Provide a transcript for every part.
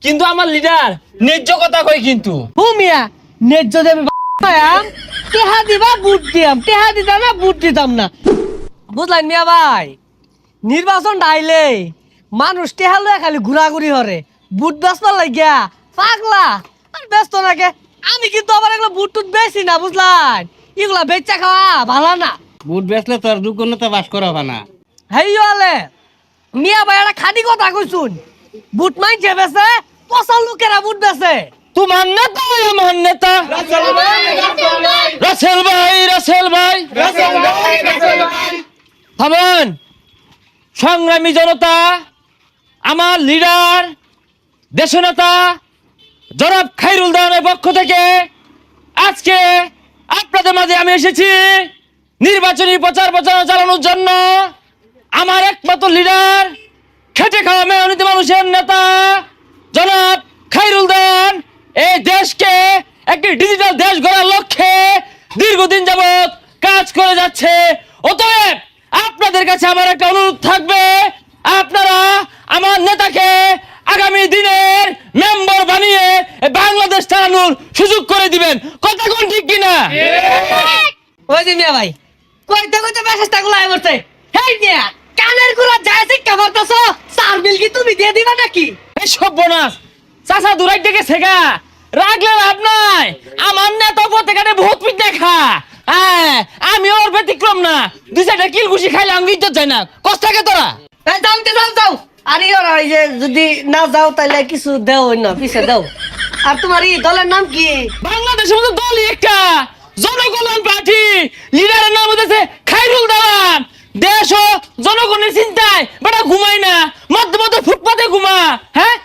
কিন্তু আমার লিডার ন্যায্য কথা কই কিন্তু মিয়া ন্যায্য দেবে টেহা দিবা বুট দিয়াম, টেহা দিতাম না বুট দিতাম না। বুঝলেন মিয়া ভাই, নির্বাচন ডাইলে মানুষ টেহা লয়ে খালি ঘুরাঘুরি হরে, বুট বেচবার লাগিয়া পাগলা আর ব্যস্ত নাকে। আমি কিন্তু আবার এগুলো বুট টুট বেশি না, বুঝলেন? এগুলা বেচা খাওয়া ভালো না। বুট বেচলে তোর দুগুণতে বাস করা না। হেই হলে মিয়া ভাই একটা খাদি কথা কইছুন, বুট মাইছে বেছে, পচা লোকেরা বুট বেছে। তোমার নেতা আমার নেতা রাসেল ভাই থামেন। সংগ্রামী জনতা, আমার লিডার দেশনেতা জনাব খায়রুল দেওয়ানের পক্ষ থেকে আজকে আপনাদের মাঝে আমি এসেছি নির্বাচনী প্রচার প্রচারণা চালানোর জন্য। আমার একমাত্র লিডার, খেটে খাওয়া মেহনতি মানুষের নেতা জনাব খায়রুল দেওয়ান এই দেশকে একটি ডিজিটাল দেশ গড়ার লক্ষ্যে দীর্ঘদিন যাবৎ কাজ করে যাচ্ছে। অতএব আপনাদের কাছে আমার একটা অনুরোধ থাকবে, আপনারা আমার নেতাকে আগামী দিনের মেম্বার বানিয়ে বাংলাদেশ চালানোর সুযোগ করে দিবেন। কথা কোন ঠিক কিনা? ওই যে মিয়া ভাই কইতে কইতে মেসেজটা গুলাই করছে। হেই মিয়া, কানের গুলা যায় শিক্ষা করতেছ, চার বিল কি তুমি দিয়ে দিবা নাকি? এই সর্বনাশ, চাচা দূরাই থেকে শেখা রাখলে লাভ নাই। আমার নেতা পথে ঘাটে বহুত পিঠ দেখা, হ্যাঁ আমি ওর ব্যতিক্রম না। দুই চারটা কিল ঘুষি খাইলে আমি ইজ্জত যায় না। কষ্ট থাকে তোরা। এই যাও। আরে ওরা এই যে যদি না যাও তাহলে কিছু দেও না, পিছে দাও। আর তোমার এই দলের নাম কি? বাংলাদেশের মতো দলই একটা, জনকল্যাণ পার্টি। লিডারের নাম হচ্ছে খায়রুল দেওয়ান। দেশ ও জনগণের চিন্তায় বেটা ঘুমাই না, মধ্যে মধ্যে ফুটপাতে ঘুমা। হ্যাঁ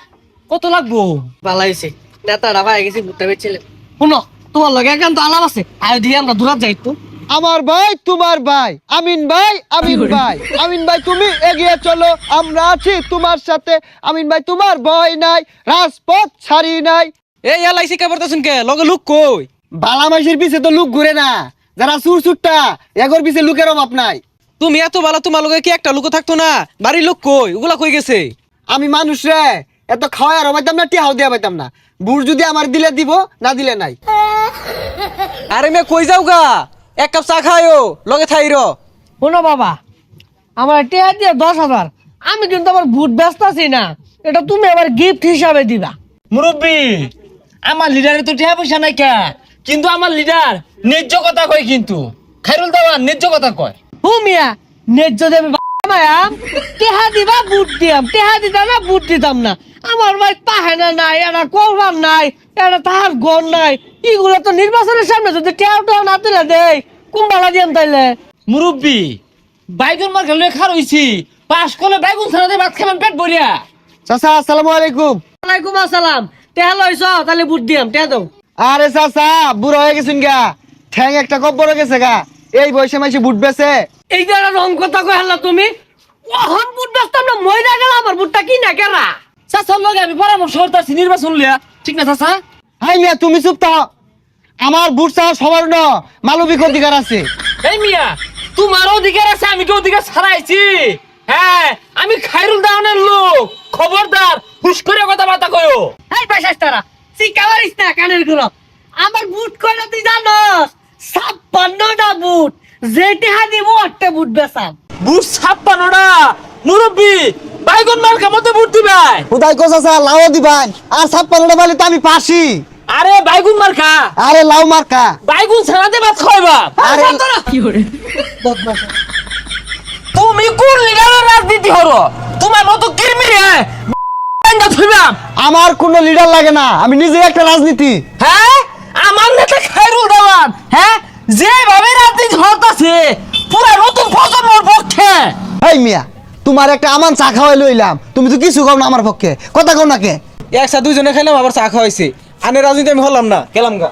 কত লাগবো? ভালো হয়েছে, নেতাটা ভাই গেছি ভুট্টা বেচছিলেন। শুনো, তোমার লগে একান্ত আলাপ আছে, আয় দিয়ে আমরা দূরাত যাই তো। আমার ভাই তোমার ভাই আমিন ভাই তুমি এগিয়ে চলো, আমরা আছি তোমার সাথে। আমিন ভাই তোমার ভয় নাই, রাজপথ ছাড়ি নাই। এই এলআইসি কে পড়তেছেন কে? লগে লোক কই? বালা মাইশের পিছে তো লোক ঘুরে না, যারা সুর সুরটা এগোর পিছে লোকের অভাব নাই। তুমি এত ভালো, তোমার লগে কি একটা লোক থাকতো না? বাড়ির লোক কই? ওগুলা কই গেছে? আমি মানুষ রে, এত খাওয়াই আর পাইতাম না, টিহাও দিয়া পাইতাম না। বুড় যদি আমার দিলে দিব, না দিলে নাই। আরে মে কই যাও গা? এক কাপ চা খায়ও, লগে থাইর। শোনো বাবা, আমার টেহা দিয়ে 10,000, আমি কিন্তু আবার ভোট ব্যস্ত আছি না, এটা তুমি আবার গিফট হিসাবে দিবা। মুরব্বী, আমার লিডারের তো টাকা পয়সা নাই কে, কিন্তু আমার লিডার ন্যায্য কথা কয় কিন্তু। খায়রুল দেওয়ান ন্যায্য কথা কয়। মিয়া ন্যায্য দেবে মায়াম, টেহা দিবা বুট দিয়াম, টেহা দিতাম না বুট দিতাম না। আমার ভাই পাহেনা নাই, এটা করবার নাই, এটা তাহার গণ নাই। এগুলো তো নির্বাচনের সামনে যদি টেহা না তুলে দেয়, কুম্বালা দিয়াম তাইলে। মুরব্বী, বাইগুন মার খেলে খার হইছি, পাস করলে বাইগুন ছাড়াতে ভাত খাবেন পেট ভরিয়া। চাচা আসসালামু আলাইকুম। ওয়ালাইকুম আসসালাম। টেহা লইছ তাহলে বুট দিয়াম, টেহা দাও। আরে চাচা বুড়ো হয়ে গেছেন গা, ঠ্যাং একটা কব্বর গেছে গা, এই বয়সে মাইসে বুট বেছে। এই যে রং কথা কই হাল্লা তুমি, ওহন বুট বেচতাম না, মইরা গেল আমার বুটটা কি না কেরা। চাচার লগে আমি পরামর্শ করতেছি নির্বাচন লিয়া, ঠিক না চাচা? হাই মিয়া তুমি চুপ থাও, আমার বুট চাওয়া সবার ন মানবিক অধিকার আছে। এই মিয়া, তোমার অধিকার আছে, আমি কি অধিকার ছাড়াইছি? হ্যাঁ, আমি খায়রুল দেওয়ানের লোক, খবরদার হুশ করে কথাবার্তা কয়ো। এই পয়সাস্তারা সিকাবারিস না কানের গুলো। আমার বুট কয়টা তুই জানোস? 56টা বুট, যেটি হাদিব একটা বুট বেচাম। বুট 56টা? মুরব্বী, বাইগুন মার কামতে বুট দিবাই। উদাই কো চাচা লাও দিবান, আর 56টা পাইলে তো আমি পাসি। আরে বাইগুন মার খা, আরে লাউ মার্কা। বাইগুন ছাড়াতে ভাত খাইবা। আরে কি করে বদমাশ। তুমি কোন লিডারের রাজনীতি হরো? তোমার মতো কিরমি রে থইবাম। আমার কোনো লিডার লাগে না, আমি নিজে একটা রাজনীতি। হ্যাঁ, আমার নেতা খায়রুল দেওয়ান, হ্যাঁ যেভাবে রাজনীতি হতাছে পুরা নতুন প্রজন্মের পক্ষে। এই মিয়া তোমার একটা আমান চা খাওয়াই লইলাম, তুমি তো কিছু কও না আমার পক্ষে, কথা কও না কে? একসাথে দুইজনে খাইলাম, আবার চা খাওয়াইছে। আনে রাজনীতি আমি হলাম না, গেলাম গা।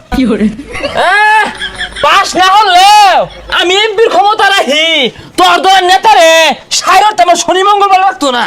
পাস না হলেও আমি এমপির ক্ষমতা রাখি, তোর দলের নেতারে সাইরত আমার শনি মঙ্গলবার লাগতো না।